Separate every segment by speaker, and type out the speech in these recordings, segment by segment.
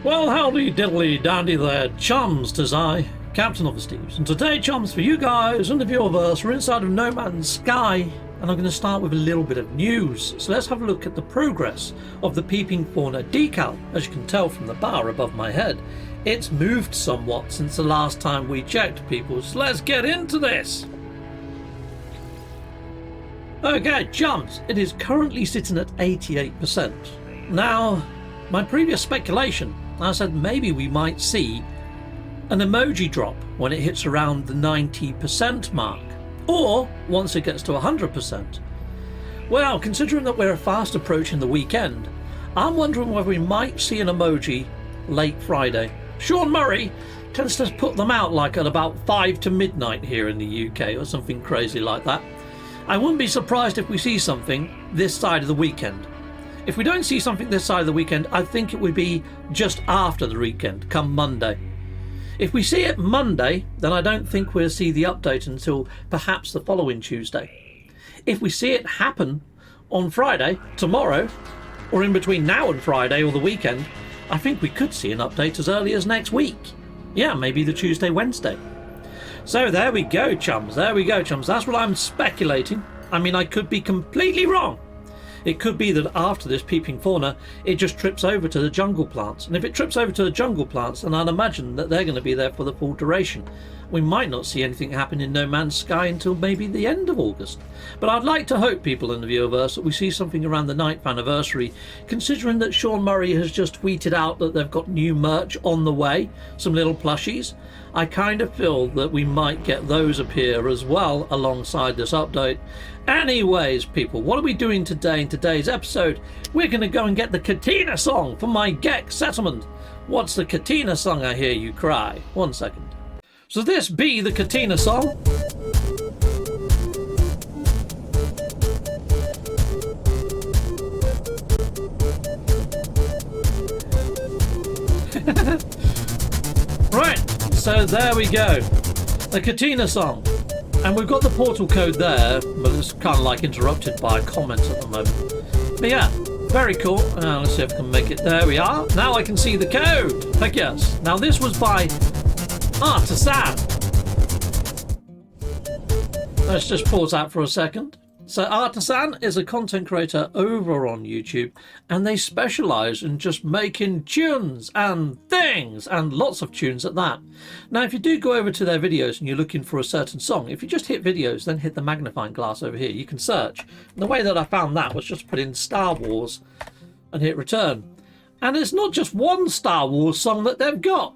Speaker 1: Well, howdy diddly dandy there, chums, 'tis I, Captain of the Steves. And today, chums, for you guys in the viewerverse, we're inside of No Man's Sky, and I'm going to start with a little bit of news. So let's have a look at the progress of the Peeping Fauna decal. As you can tell from the bar above my head, it's moved somewhat since the last time we checked, people. So let's get into this. Okay, chums, it is currently sitting at 88%. Now, my previous speculation, I said maybe we might see an emoji drop when it hits around the 90% mark, or once it gets to 100%. Well, considering that we're fast approaching the weekend, I'm wondering whether we might see an emoji late Friday. Sean Murray tends to put them out like at about 5 to midnight here in the UK or something crazy like that. I wouldn't be surprised if we see something this side of the weekend. If we don't see something this side of the weekend, I think it would be just after the weekend, come Monday. If we see it Monday, then I don't think we'll see the update until perhaps the following Tuesday. If we see it happen on Friday, tomorrow, or in between now and Friday or the weekend, I think we could see an update as early as next week. Yeah, maybe the Tuesday, Wednesday. So there we go, chums. There we go, chums. That's what I'm speculating. I mean, I could be completely wrong. It could be that after this Peeping Fauna, it just trips over to the jungle plants. And if it trips over to the jungle plants, then I'd imagine that they're going to be there for the full duration. We might not see anything happen in No Man's Sky until maybe the end of August. But I'd like to hope, people in the viewerverse, that we see something around the 9th anniversary, considering that Sean Murray has just tweeted out that they've got new merch on the way, some little plushies. I kind of feel that we might get those appear as well alongside this update. Anyways, people, what are we doing today in today's episode? We're going to go and get the Katina song from my Gek settlement. What's the Katina song, I hear you cry? 1 second. So this be the Katina song. Right, so there we go. The Katina song. And we've got the portal code there, but it's kind of like interrupted by a comment at the moment. But yeah, very cool. Let's see if I can make it. There we are. Now I can see the code. Heck yes. Now this was by Artisan. Let's just pause that for a second. So Artisan is a content creator over on YouTube, and they specialise in just making tunes and things, and lots of tunes at that. Now if you do go over to their videos and you're looking for a certain song, if you just hit videos, then hit the magnifying glass over here, you can search. And the way that I found that was just put in Star Wars and hit return. And it's not just one Star Wars song that they've got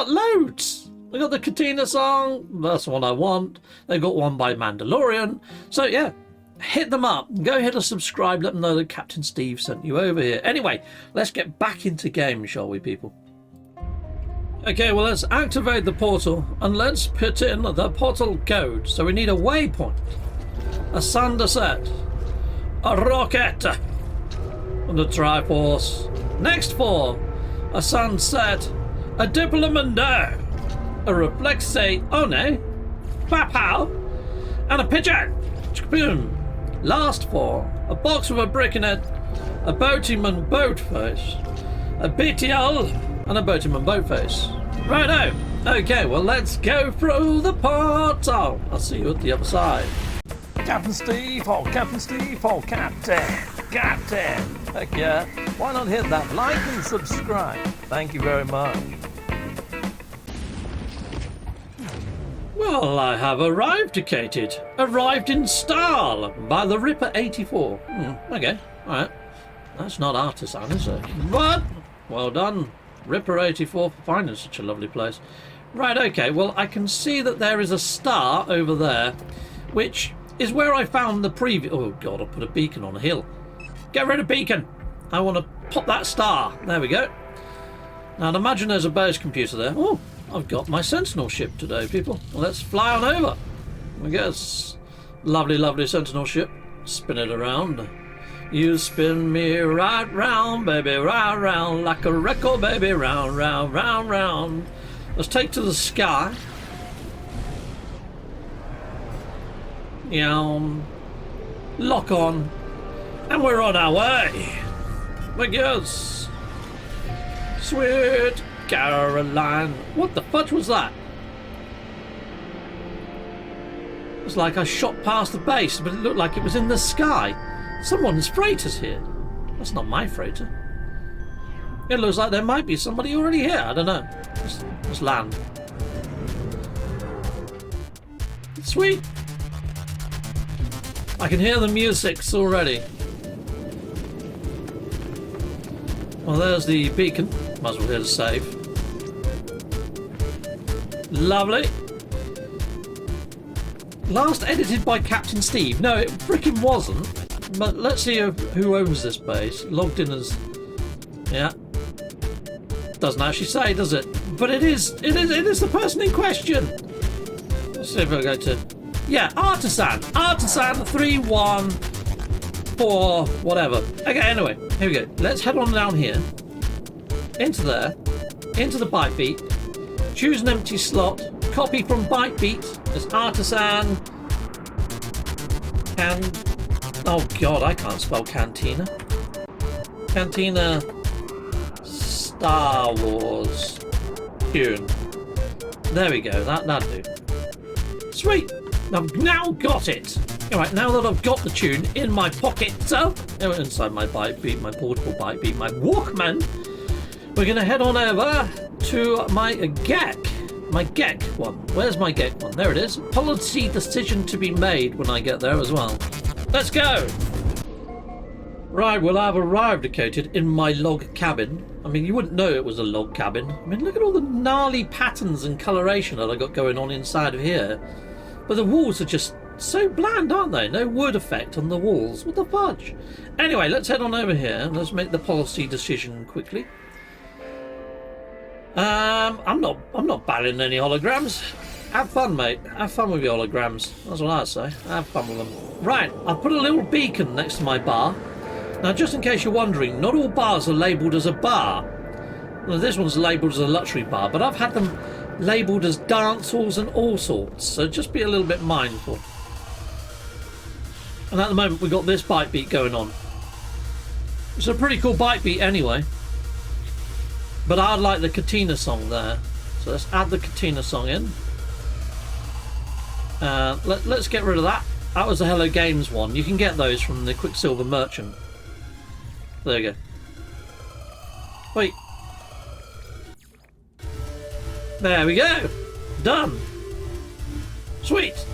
Speaker 1: loads. They've got the Katina song, that's the one I want. They've got one by Mandalorian. So yeah, hit them up. Go ahead and subscribe. Let them know that Captain Steve sent you over here. Anyway, let's get back into game, shall we, people? Okay, well, let's activate the portal and let's put in the portal code. So we need a waypoint, a sander set, a rocket, and a Triforce. Next for a sunset, a Diplomundo, a Reflexate One, Pow, and a pigeon. Boom. Last for a box with a brick in it, a Boatyman boat face, a BTL, and a Boatyman boat face. Righto. Okay, well, let's go through the portal. I'll see you at the other side. Captain Steve, oh Captain Steve, oh Captain. Heck yeah. Why not hit that like and subscribe? Thank you very much. Well, I have arrived, Kated. Arrived in style by the Ripper 84. Okay, alright. That's not Artisan, is it? But, well done, Ripper 84, for finding such a lovely place. Right, okay, well, I can see that there is a star over there, which is where I found the previous... Oh, God, I put a beacon on a hill. Get rid of beacon. I want to pop that star. There we go. Now, I'd imagine there's a base computer there. Oh, I've got my Sentinel ship today, people. Well, let's fly on over. I guess. Lovely, lovely Sentinel ship. Spin it around. You spin me right round, baby, right round, like a record, baby, round, round, round, round. Let's take to the sky. Lock on. And we're on our way. I guess. Sweet Caroline. What the fudge was that? It's like I shot past the base, but it looked like it was in the sky. Someone's freighter's here. That's not my freighter. It looks like there might be somebody already here. I don't know. Let's land. Sweet. I can hear the music already. Well, there's the beacon. Might as well hit a save. Lovely. Last edited by Captain Steve. No, it freaking wasn't. But let's see who owns this base. Logged in as... Yeah. Doesn't actually say, does it? But it is the person in question. Let's see if I go to... Yeah, Artisan. Artisan 314 whatever. Okay, anyway, here we go. Let's head on down here. Into there. Into the byte beat. Choose an empty slot. Copy from byte beat. It's Artisan. Oh god, I can't spell Cantina. Cantina Star Wars tune. There we go. That'll do. Sweet. I've now got it. Alright, now that I've got the tune in my pocket, inside my byte beat, my portable byte beat, my Walkman, we're going to head on over to my GEC. My GEC one. Where's my GEC one? There it is. Policy decision to be made when I get there as well. Let's go! Right, well, I've arrived located in my log cabin. I mean, you wouldn't know it was a log cabin. I mean, look at all the gnarly patterns and coloration that I got going on inside of here. But the walls are just so bland, aren't they? No wood effect on the walls. What the fudge? Anyway, let's head on over here and let's make the policy decision quickly. I'm not battling any holograms. Have fun, mate. Have fun with your holograms. That's what I'd say. Have fun with them. Right, I've put a little beacon next to my bar. Now, just in case you're wondering, not all bars are labelled as a bar. Well, this one's labelled as a luxury bar, but I've had them labelled as dance halls and all sorts, so just be a little bit mindful. And at the moment we've got this byte beat going on. It's a pretty cool byte beat anyway, but I'd like the Katina song there, so let's add the Katina song in. Let's get rid of that. That was the Hello Games one. You can get those from the Quicksilver Merchant. There you go. Wait. There we go. Done. Sweet.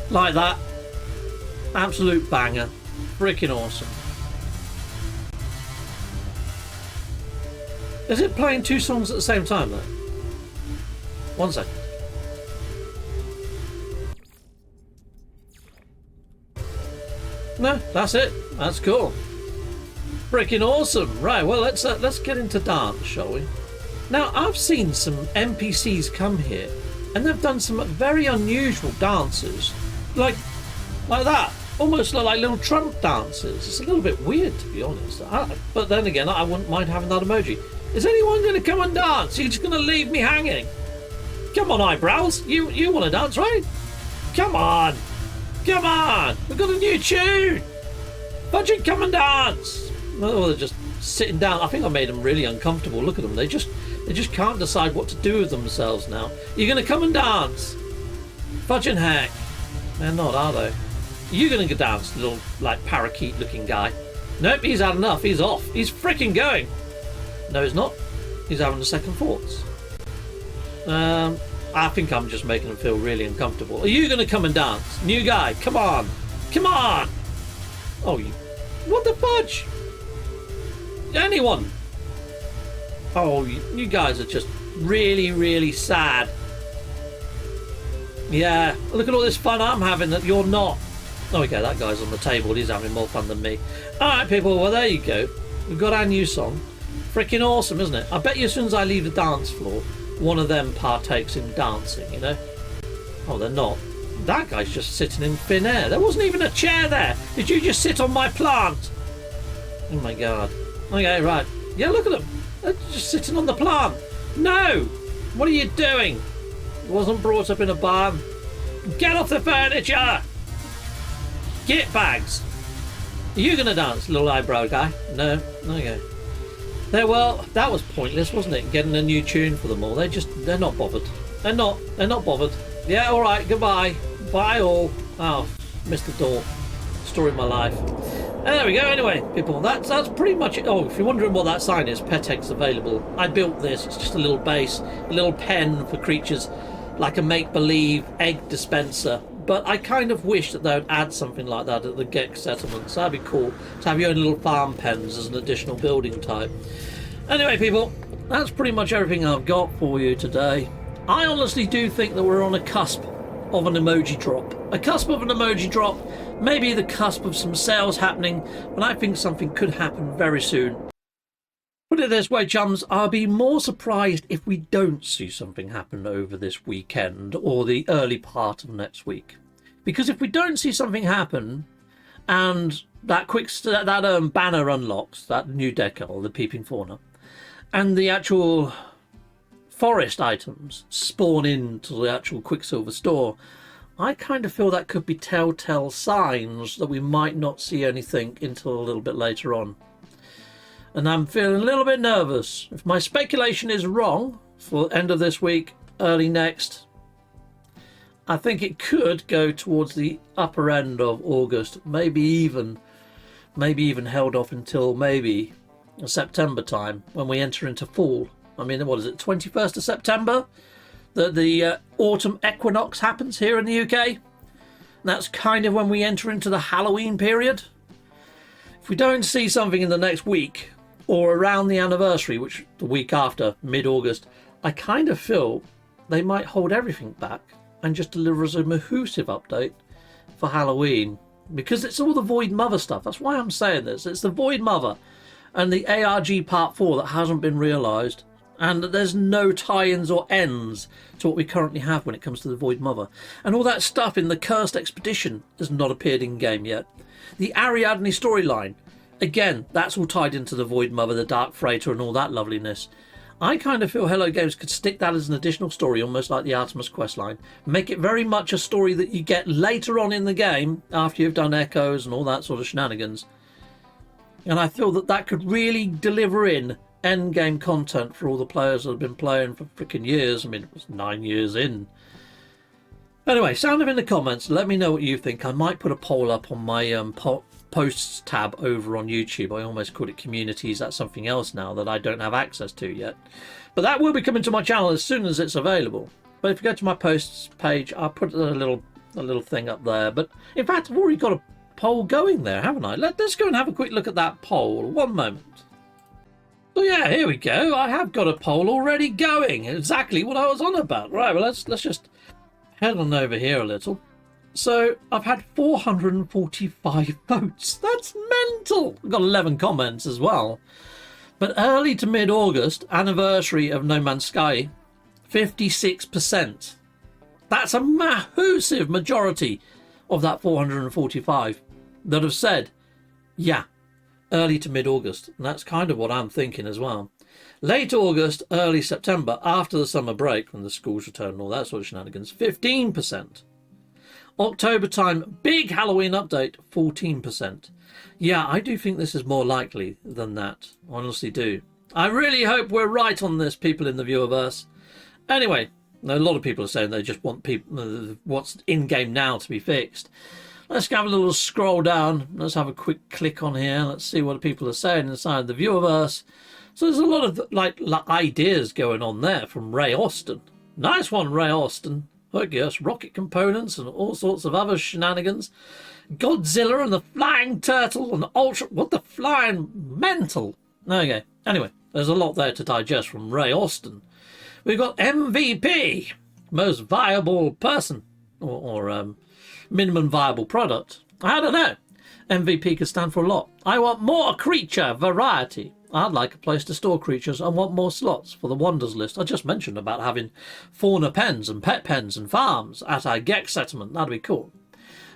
Speaker 1: Like that. Absolute banger. Freaking awesome. Is it playing two songs at the same time though? 1 second. No, that's it. That's cool. Freaking awesome. Right, well, let's get into dance, shall we? Now, I've seen some NPCs come here, and they've done some very unusual dances, like that. Almost like little Trump dances. It's a little bit weird, to be honest. But then again, I wouldn't mind having that emoji. Is anyone going to come and dance? You're just going to leave me hanging? Come on, eyebrows. You want to dance, right? Come on. Come on. We've got a new tune. Budget, come and dance. Oh, they're just sitting down. I think I made them really uncomfortable. Look at them. They just can't decide what to do with themselves now. You're going to come and dance. Fudge and heck. They're not, are they? You're going to go dance, little, like, parakeet-looking guy. Nope, he's had enough. He's off. He's freaking going. No, he's not. He's having the second thoughts. I think I'm just making him feel really uncomfortable. Are you going to come and dance? New guy, come on. Come on. Oh, what the fudge? Anyone? Oh, you guys are just really, really sad. Yeah, look at all this fun I'm having that you're not. Oh, okay, that guy's on the table. He's having more fun than me. All right, people, well, there you go. We've got our new song. Freaking awesome, isn't it? I bet you as soon as I leave the dance floor, one of them partakes in dancing, you know? Oh, they're not. That guy's just sitting in thin air. There wasn't even a chair there. Did you just sit on my plant? Oh, my God. Okay, right. Yeah, look at them. They're just sitting on the plant. No! What are you doing? It wasn't brought up in a barn. Get off the furniture! Git bags. Are you going to dance, little eyebrow guy? No? Okay. Well, that was pointless, wasn't it? Getting a new tune for them all. They're not bothered. They're not bothered. Yeah, alright, goodbye. Bye all. Oh, Mr. Door. Story of my life. And there we go. Anyway, people, that's pretty much it. Oh, if you're wondering what that sign is, pet eggs available. I built this. It's just a little base, a little pen for creatures, like a make-believe egg dispenser. But I kind of wish that they would add something like that at the Gex settlements. That'd be cool, to have your own little farm pens as an additional building type. Anyway, people, that's pretty much everything I've got for you today. I honestly do think that we're on a cusp of an emoji drop. A cusp of an emoji drop, maybe the cusp of some sales happening, but I think something could happen very soon. Put it this way, chums, I'll be more surprised if we don't see something happen over this weekend or the early part of next week. Because if we don't see something happen and that banner unlocks, that new decal, the peeping fauna, and the actual forest items spawn into the actual Quicksilver store, I kind of feel that could be telltale signs that we might not see anything until a little bit later on. And I'm feeling a little bit nervous. If my speculation is wrong for end of this week, early next, I think it could go towards the upper end of August, maybe even held off until maybe September time when we enter into fall. I mean, what is it, 21st of September? The autumn equinox happens here in the UK. And that's kind of when we enter into the Halloween period. If we don't see something in the next week or around the anniversary, which the week after, mid-August, I kind of feel they might hold everything back and just deliver us a Mahusive update for Halloween. Because it's all the Void Mother stuff. That's why I'm saying this. It's the Void Mother and the ARG Part 4 that hasn't been realised. And there's no tie-ins or ends to what we currently have when it comes to the Void Mother. And all that stuff in the Cursed Expedition has not appeared in-game yet. The Ariadne storyline, again, that's all tied into the Void Mother, the Dark Freighter and all that loveliness. I kind of feel Hello Games could stick that as an additional story, almost like the Artemis questline. Make it very much a story that you get later on in the game, after you've done echoes and all that sort of shenanigans. And I feel that that could really deliver in end game content for all the players that have been playing for freaking years. I mean, it was 9 years in. Anyway, sound them in the comments. Let me know what you think. I might put a poll up on my posts tab over on YouTube. I almost called it communities. That's something else now that I don't have access to yet. But that will be coming to my channel as soon as it's available. But if you go to my posts page, I'll put a little thing up there. But in fact, I've already got a poll going there, haven't I? Let's go and have a quick look at that poll. One moment. So yeah, here we go. I have got a poll already going. Exactly what I was on about. Right, well, let's just head on over here a little. So I've had 445 votes. That's mental. I've got 11 comments as well. But early to mid-August, anniversary of No Man's Sky, 56%. That's a massive majority of that 445 that have said, yeah, early to mid-August. And that's kind of what I'm thinking as well. Late August, early September, after the summer break, when the schools return and all that sort of shenanigans, 15%. October time, big Halloween update, 14%. Yeah, I do think this is more likely than that. I honestly do. I really hope we're right on this, people in the viewerverse. Anyway, a lot of people are saying they just want people what's in-game now to be fixed. Let's have a little scroll down. Let's have a quick click on here. Let's see what people are saying inside the viewerverse. So there's a lot of like ideas going on there from Ray Austin. Nice one, Ray Austin. Look, yes, rocket components and all sorts of other shenanigans. Godzilla and the flying turtle and the ultra... What the flying mental? Okay. Anyway, there's a lot there to digest from Ray Austin. We've got MVP, most viable person, or minimum viable product. I don't know. MVP could stand for a lot. I want more creature variety. I'd like a place to store creatures and want more slots for the wonders list. I just mentioned about having fauna pens and pet pens and farms at our Gex settlement. That'd be cool.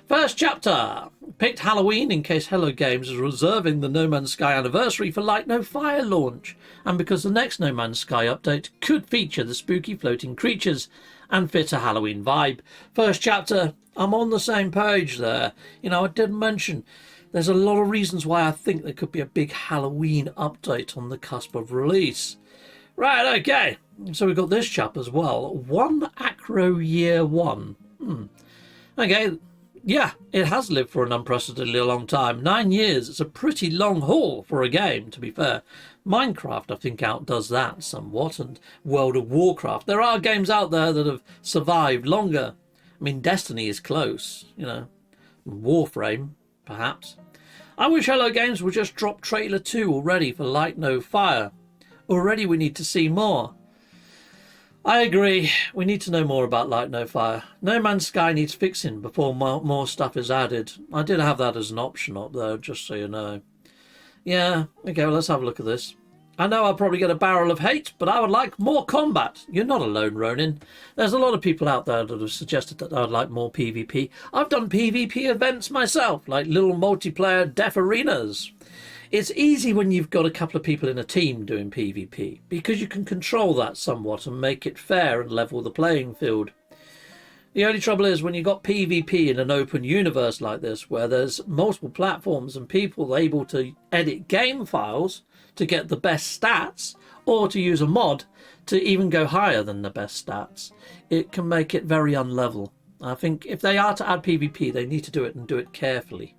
Speaker 1: First chapter. Picked Halloween in case Hello Games is reserving the No Man's Sky anniversary for Light No Fire launch, and because the next No Man's Sky update could feature the spooky floating creatures and fit a Halloween vibe. First chapter, I'm on the same page there. You know, I did mention there's a lot of reasons why I think there could be a big Halloween update on the cusp of release. Right, okay. So we've got this chap as well. One Acro Year 1. Okay, yeah, it has lived for an unprecedentedly long time. 9 years, it's a pretty long haul for a game, to be fair. Minecraft, I think, outdoes that somewhat, and World of Warcraft. There are games out there that have survived longer. I mean, Destiny is close, you know. Warframe, perhaps. I wish Hello Games would just drop trailer 2 already for Light No Fire. Already we need to see more. I agree. We need to know more about Light No Fire. No Man's Sky needs fixing before more stuff is added. I did have that as an option up there, just so you know. Yeah, okay, well, let's have a look at this. I know I'll probably get a barrel of hate, but I would like more combat. You're not alone, Ronin. There's a lot of people out there that have suggested that I'd like more PvP. I've done PvP events myself, like little multiplayer death arenas. It's easy when you've got a couple of people in a team doing PvP, because you can control that somewhat and make it fair and level the playing field. The only trouble is when you've got PvP in an open universe like this, where there's multiple platforms and people able to edit game files to get the best stats, or to use a mod to even go higher than the best stats, it can make it very unlevel. I think if they are to add PvP, they need to do it and do it carefully.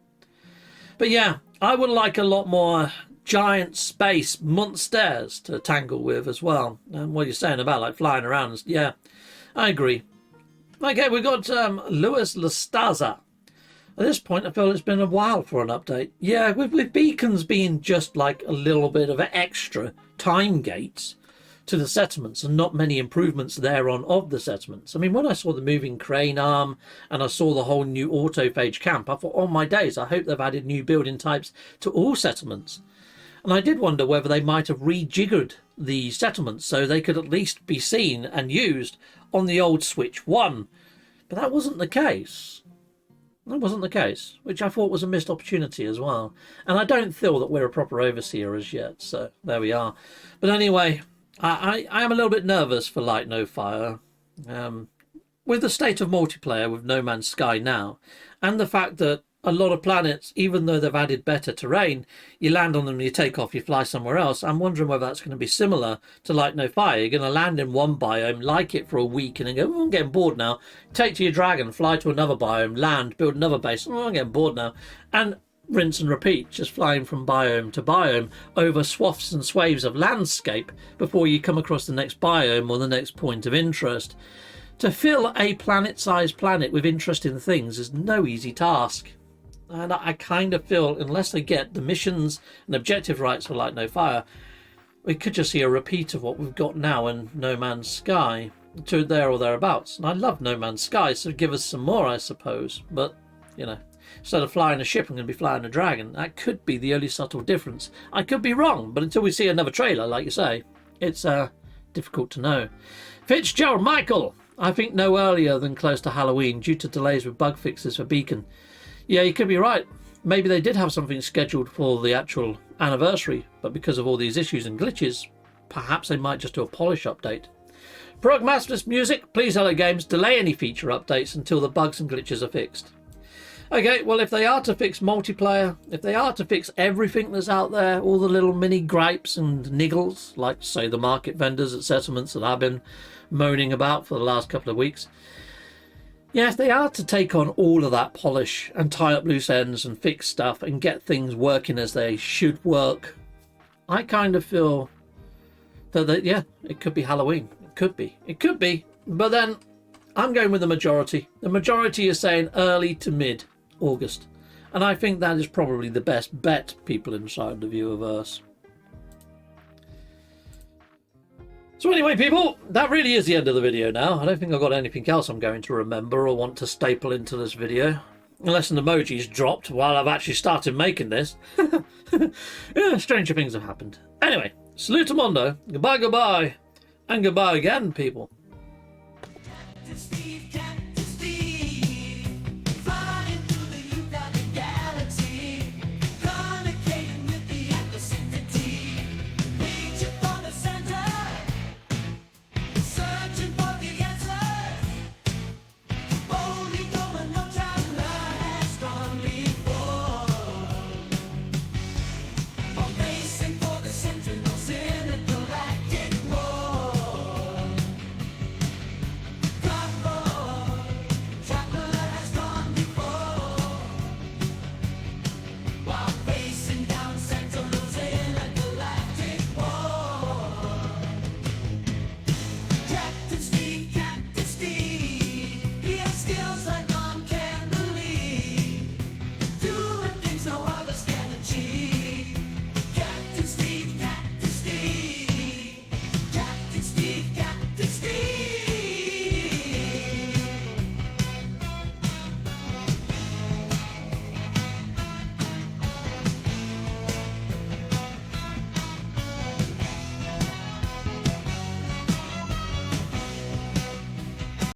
Speaker 1: But yeah, I would like a lot more giant space monsters to tangle with as well. And what you're saying about like flying around, yeah, I agree. Okay, we've got Luis Lastaza. At this point, I feel it's been a while for an update. Yeah, with beacons being just like a little bit of extra time gates to the settlements and not many improvements thereon of the settlements. I mean, when I saw the moving crane arm and I saw the whole new autophage camp, I thought, oh my days, I hope they've added new building types to all settlements. And I did wonder whether they might have rejiggered the settlements so they could at least be seen and used on the old Switch 1. But that wasn't the case. That wasn't the case, which I thought was a missed opportunity as well. And I don't feel that we're a proper overseer as yet, so there we are. But anyway, I am a little bit nervous for Light No Fire. With the state of multiplayer with No Man's Sky now, and the fact that a lot of planets, even though they've added better terrain, you land on them, you take off, you fly somewhere else. I'm wondering whether that's going to be similar to Light No Fire. You're going to land in one biome, like it for a week, and then go, oh, I'm getting bored now. Take to your dragon, fly to another biome, land, build another base. Oh, I'm getting bored now. And rinse and repeat, just flying from biome to biome over swaths and swathes of landscape before you come across the next biome or the next point of interest. To fill a planet-sized planet with interesting things is no easy task. And I kind of feel, unless they get the missions and objective rights for Light No Fire, we could just see a repeat of what we've got now in No Man's Sky, to there or thereabouts. And I love No Man's Sky, so give us some more, I suppose. But, you know, instead of flying a ship, I'm going to be flying a dragon. That could be the only subtle difference. I could be wrong, but until we see another trailer, like you say, it's difficult to know. Fitzgerald Michael, I think no earlier than close to Halloween due to delays with bug fixes for Beacon. Yeah, you could be right. Maybe they did have something scheduled for the actual anniversary, but because of all these issues and glitches, perhaps they might just do a polish update. Progmaster's Music, please Hello Games, delay any feature updates until the bugs and glitches are fixed. Okay, well, if they are to fix multiplayer, if they are to fix everything that's out there, all the little mini gripes and niggles, like, say, the market vendors at settlements that I've been moaning about for the last couple of weeks, yeah, if they are to take on all of that polish and tie up loose ends and fix stuff and get things working as they should work, I kind of feel that yeah, it could be Halloween. It could be. It could be. But then I'm going with the majority. The majority is saying early to mid-August. And I think that is probably the best bet, people inside the viewerverse. So anyway, people, that really is the end of the video now. I don't think I've got anything else I'm going to remember or want to staple into this video. Unless an emoji's dropped while I've actually started making this. Yeah, stranger things have happened. Anyway, salutamondo, goodbye, goodbye, and goodbye again, people.